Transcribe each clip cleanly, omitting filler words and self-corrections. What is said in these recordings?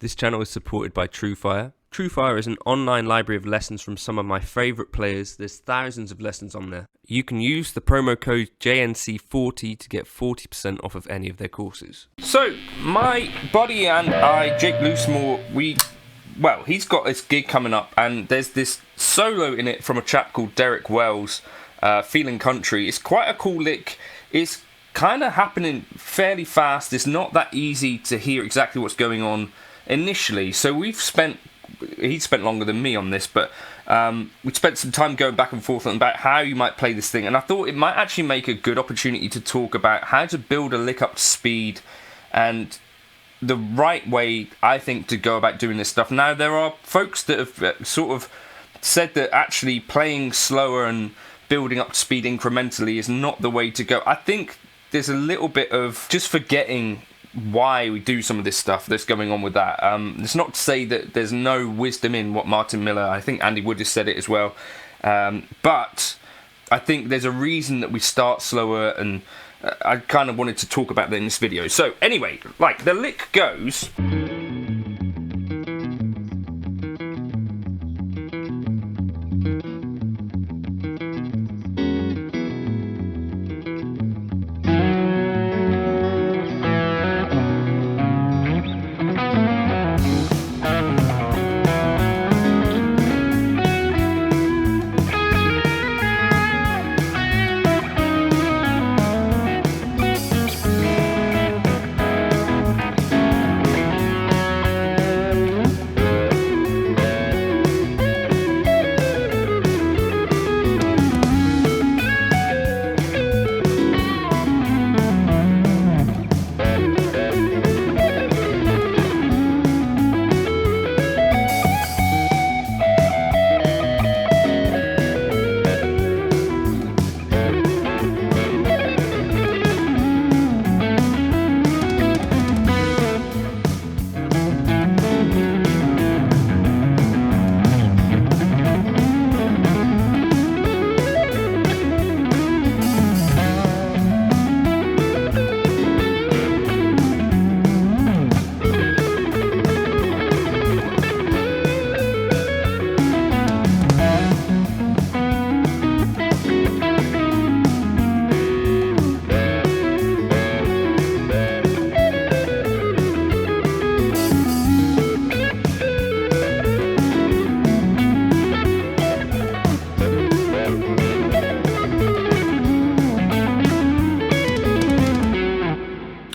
This channel is supported by Truefire. Truefire is an online library of lessons from some of my favourite players. There's thousands of lessons on there. You can use the promo code JNC40 to get 40% off of any of their courses. So, my buddy and I, Jake Loosemore, he's got this gig coming up, and there's this solo in it from a chap called Derek Wells, Feeling Country. It's quite a cool lick. It's kind of happening fairly fast. It's not that easy to hear exactly what's going on initially, so he's spent longer than me on this, but we spent some time going back and forth about how you might play this thing, and I thought it might actually make a good opportunity to talk about how to build a lick up to speed and the right way, I think, to go about doing this stuff. Now, there are folks that have sort of said that actually playing slower and building up to speed incrementally is not the way to go. I think there's a little bit of just forgetting why we do some of this stuff that's going on with that. It's not to say that there's no wisdom in what Martin Miller, I think Andy Wood has said it as well, but I think there's a reason that we start slower, and I kind of wanted to talk about that in this video. So anyway, like the lick goes.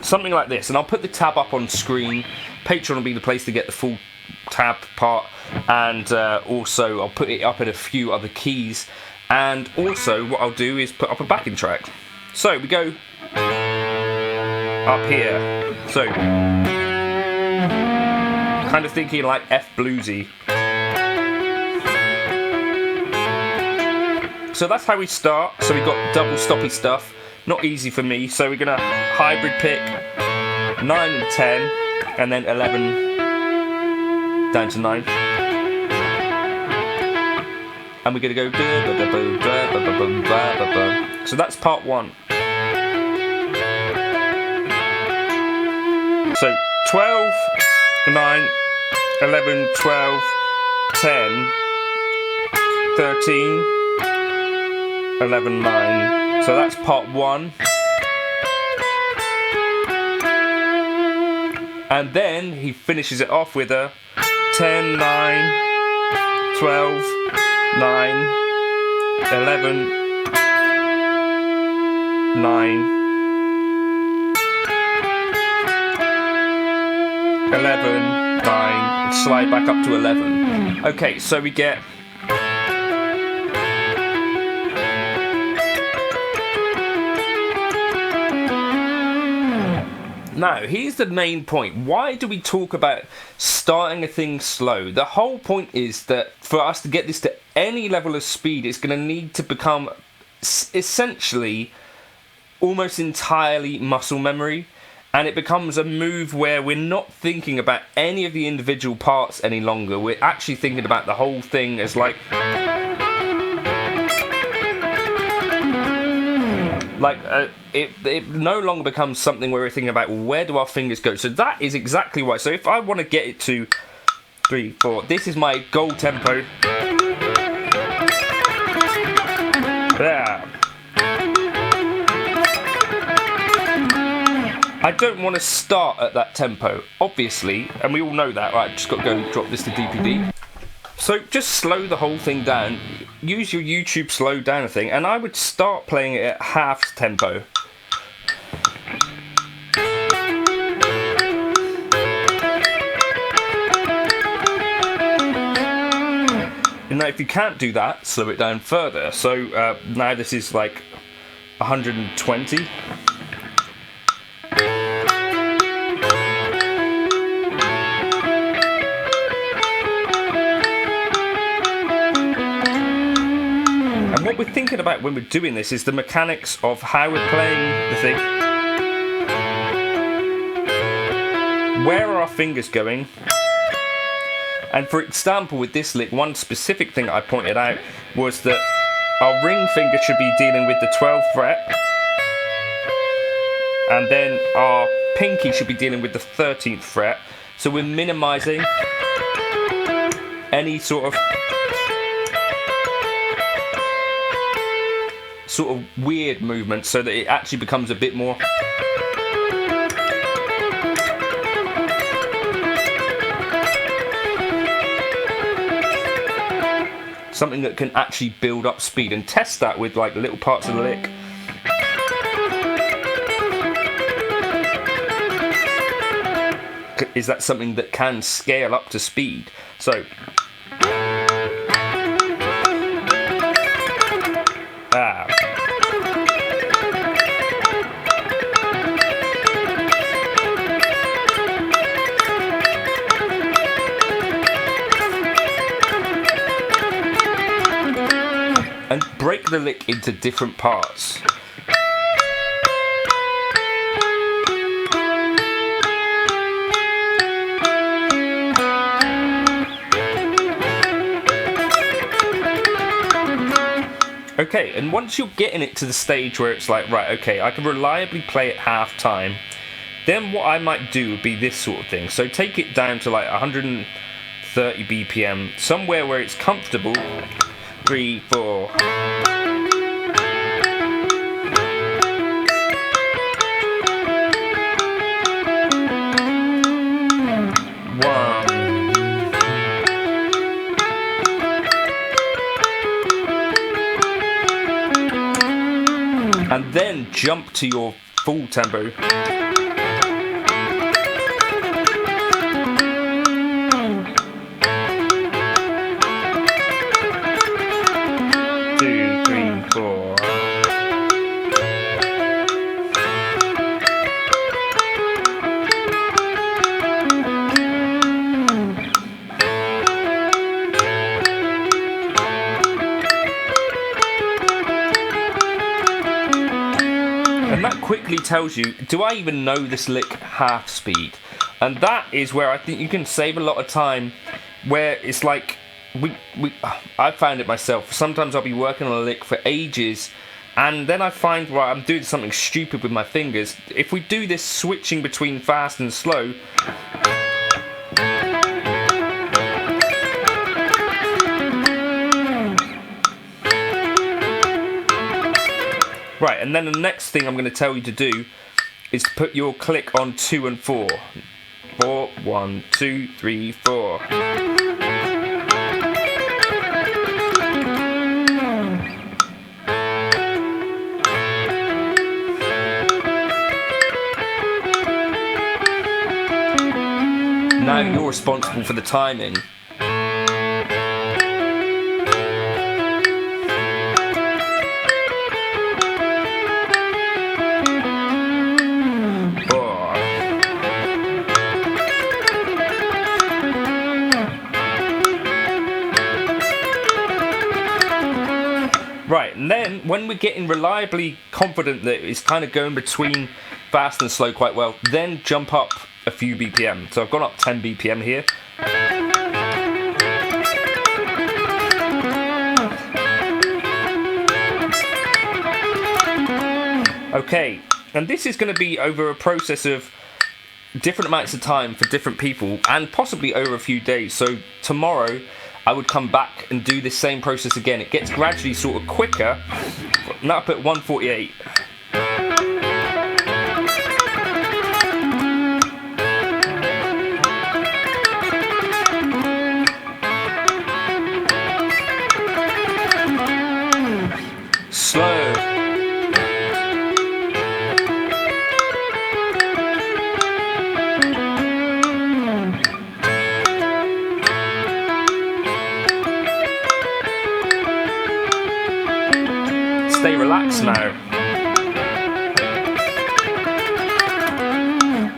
Something like this, and I'll put the tab up on screen. Patreon will be the place to get the full tab part, and also I'll put it up in a few other keys, and also what I'll do is put up a backing track. So we go up here, so kind of thinking like F bluesy. So that's how we start. So we've got double stoppy stuff. Not easy for me, so we're gonna hybrid pick 9 and 10, and then 11 down to 9, and we're gonna go. So that's part one. So 12, 9, 11, 12, 10, 13, 11, 9. So that's part one. And then he finishes it off with a 10, 9, 12, 9, 11, 9, 11, 9, and slide back up to 11. Okay, so we get. Now, here's the main point. Why do we talk about starting a thing slow? The whole point is that for us to get this to any level of speed, it's going to need to become essentially almost entirely muscle memory. And it becomes a move where we're not thinking about any of the individual parts any longer. We're actually thinking about the whole thing as like. Like, it no longer becomes something where we're thinking about, well, where do our fingers go? So that is exactly why. So if I want to get it to 3, 4, this is my goal tempo. There. I don't want to start at that tempo, obviously, and we all know that. Right, just got to go and drop this to DPD. So just slow the whole thing down. Use your YouTube slow down thing, and I would start playing it at half tempo. Now, if you can't do that, slow it down further. So now this is like 120. And what we're thinking about when we're doing this is the mechanics of how we're playing the thing. Where are our fingers going? And for example, with this lick, one specific thing I pointed out was that our ring finger should be dealing with the 12th fret, and then our pinky should be dealing with the 13th fret. So we're minimizing any sort of weird movement so that it actually becomes a bit more something that can actually build up speed, and test that with like little parts of the lick. Is that something that can scale up to speed? So and break the lick into different parts. Okay, and once you're getting it to the stage where it's like, right, okay, I can reliably play at half time, then what I might do would be this sort of thing. So take it down to like 130 BPM, somewhere where it's comfortable. 3, 4. And then jump to your full tempo. And that quickly tells you, do I even know this lick half speed? And that is where I think you can save a lot of time, where it's like, I found it myself. Sometimes I'll be working on a lick for ages, and then I find, right, I'm doing something stupid with my fingers. If we do this switching between fast and slow, right, and then the next thing I'm going to tell you to do is to put your click on 2 and 4. 4, 1, 2, 3, 4. Now you're responsible for the timing. Right, and then when we're getting reliably confident that it's kind of going between fast and slow quite well, then jump up a few BPM. So I've gone up 10 BPM here. Okay, and this is going to be over a process of different amounts of time for different people, and possibly over a few days. So tomorrow I would come back and do this same process again. It gets gradually sort of quicker. Now up at 148. Slow. Stay relaxed now.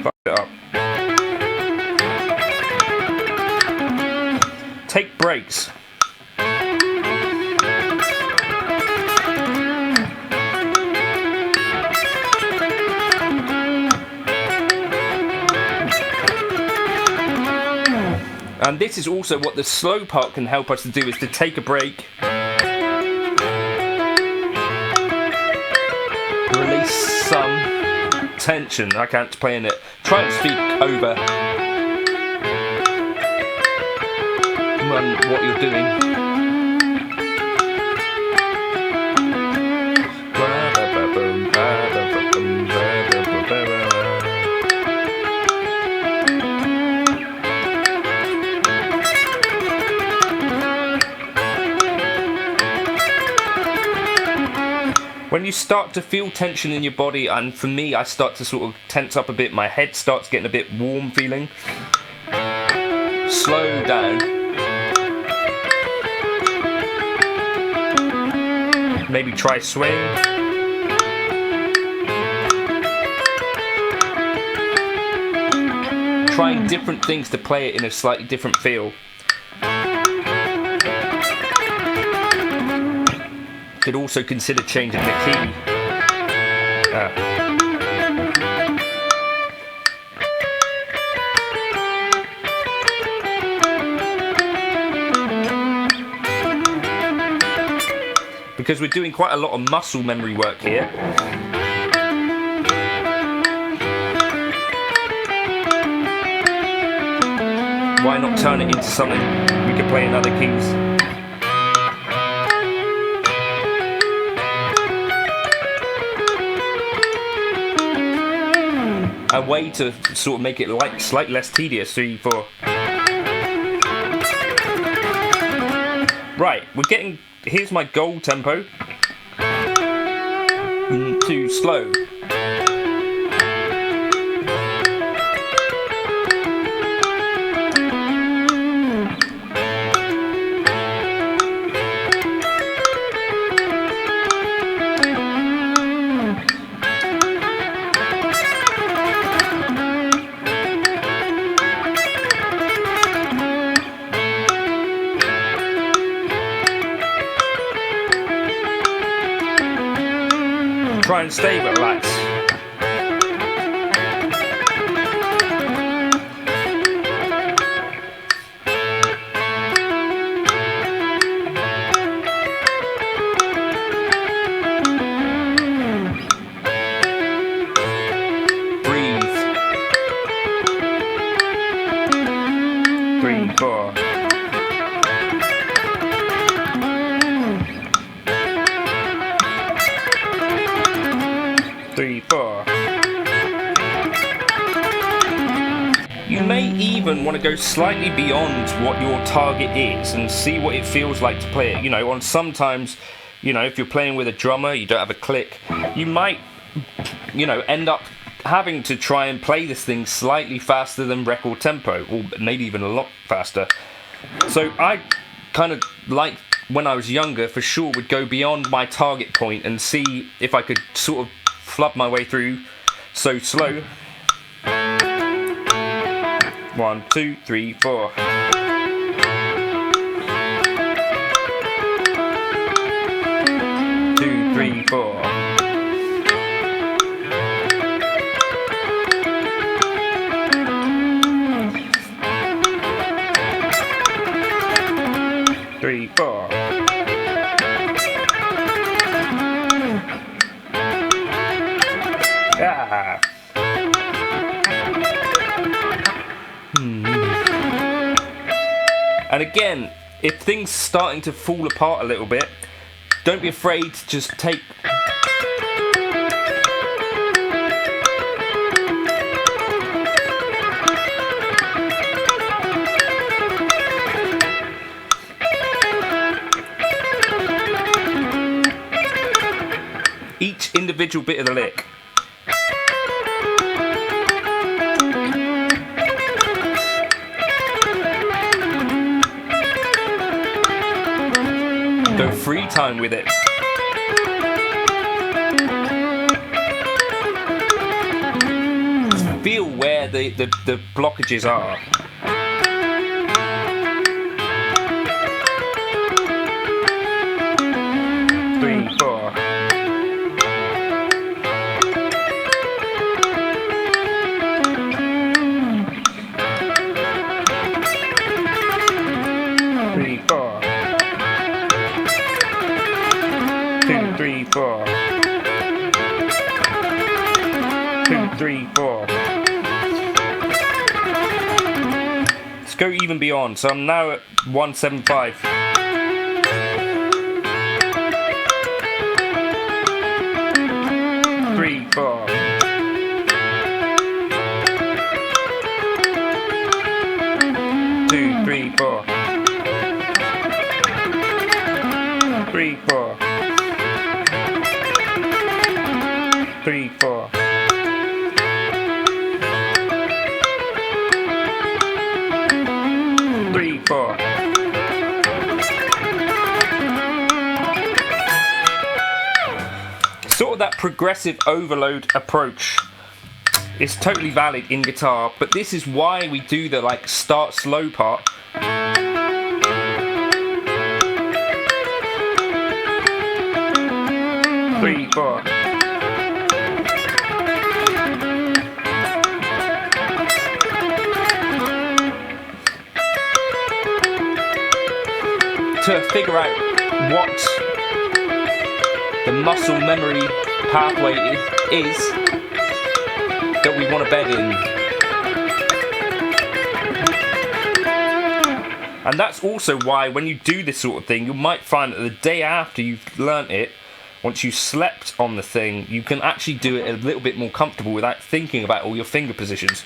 Fuck it up. Take breaks. And this is also what the slow part can help us to do, is to take a break. Release some tension. I can't play in it. Try and speak over what you're doing. When you start to feel tension in your body, and for me, I start to sort of tense up a bit, my head starts getting a bit warm feeling. Slow down. Maybe try swing. Trying different things to play it in a slightly different feel. Could also consider changing the key. Because we're doing quite a lot of muscle memory work here. Why not turn it into something we could play in other keys? A way to sort of make it like slightly less tedious. 3, 4. Right, we're getting. Here's my goal tempo. 2, slow. Try and stay but relax. Breathe. 3, 4. 3, 4. You may even want to go slightly beyond what your target is and see what it feels like to play it. You know, on sometimes, you know, if you're playing with a drummer, you don't have a click, you might, you know, end up having to try and play this thing slightly faster than record tempo, or maybe even a lot faster. So I kind of, like when I was younger, for sure would go beyond my target point and see if I could sort of flub my way through. So slow. 1, 2, 3, 4. 2, 3, 4. 3, 4. And again, if things starting to fall apart a little bit, don't be afraid to just take each individual bit of the lick. Go free time with it. Feel where the blockages are. Three, four. Three, four. 2, 3, 4. 2, 3, 4. Let's go even beyond. So I'm now at 175. 3, 4. 2, 3, 4. 3, 4. 3, 4. 3, 4. Sort of that progressive overload approach is totally valid in guitar, but this is why we do the like start slow part. 3, 4. To figure out what the muscle memory pathway is that we want to bed in. And that's also why when you do this sort of thing, you might find that the day after you've learnt it, once you slept on the thing, you can actually do it a little bit more comfortable without thinking about all your finger positions.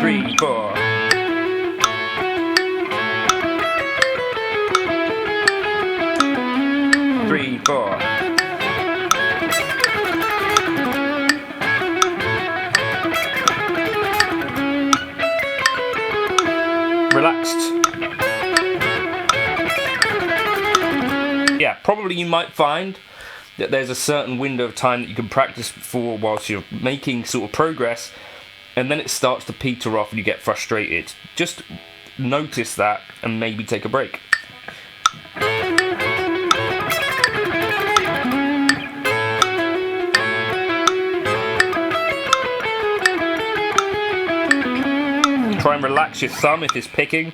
3, 4. 3, 4. Relaxed. Yeah, probably you might find that there's a certain window of time that you can practice for whilst you're making sort of progress, and then it starts to peter off and you get frustrated. Just notice that and maybe take a break. Try and relax your thumb if it's picking.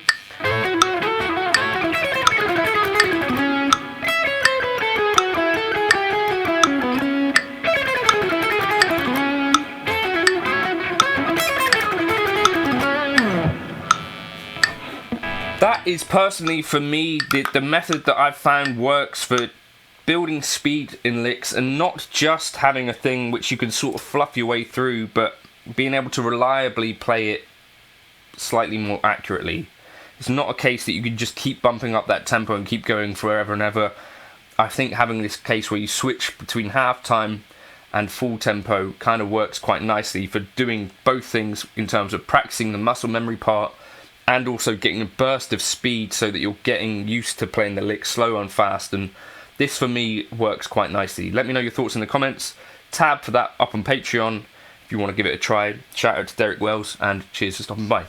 That is personally for me the method that I've found works for building speed in licks, and not just having a thing which you can sort of fluff your way through, but being able to reliably play it slightly more accurately. It's not a case that you can just keep bumping up that tempo and keep going forever and ever. I think having this case where you switch between half time and full tempo kind of works quite nicely for doing both things in terms of practicing the muscle memory part and also getting a burst of speed so that you're getting used to playing the lick slow and fast. And this for me works quite nicely. Let me know your thoughts in the comments. Tab for that up on Patreon if you want to give it a try. Shout out to Derek Wells, and cheers for stopping by.